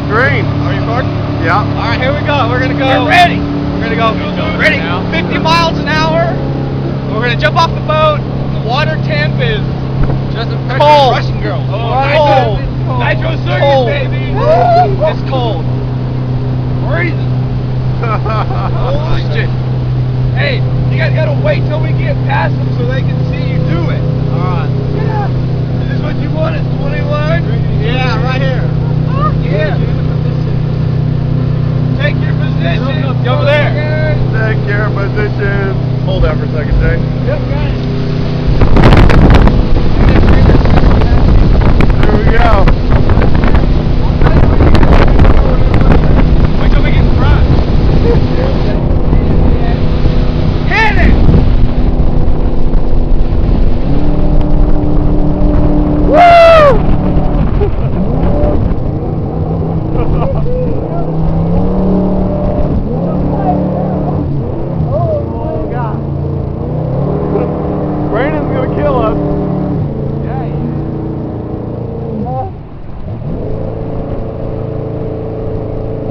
Green. Are you recording? Yeah. Alright, here we go. We're gonna go. We're ready. We're gonna go. Ready? 50 miles an hour. We're gonna jump off the boat. The water temp is just a cold. Russian girl. Oh, cold. Nitro circus, baby. It's cold. Freezing. Holy shit. Hey, you guys gotta wait till we get past them so they can see you do it. Alright. Yeah. Is this what you wanted? 21? Yeah, right here. Yeah. Take your position. Over there. Take your position. Hold that for a second, Jay. Yep, got it. There we go. Wait till we get in front. Hit it! Woo! Brandon's gonna kill us. Yeah, he is.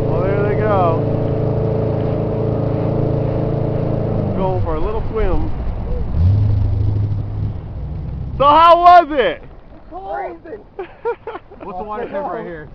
Well, there they go. Going for a little swim. So how was it? What's the water temp right here?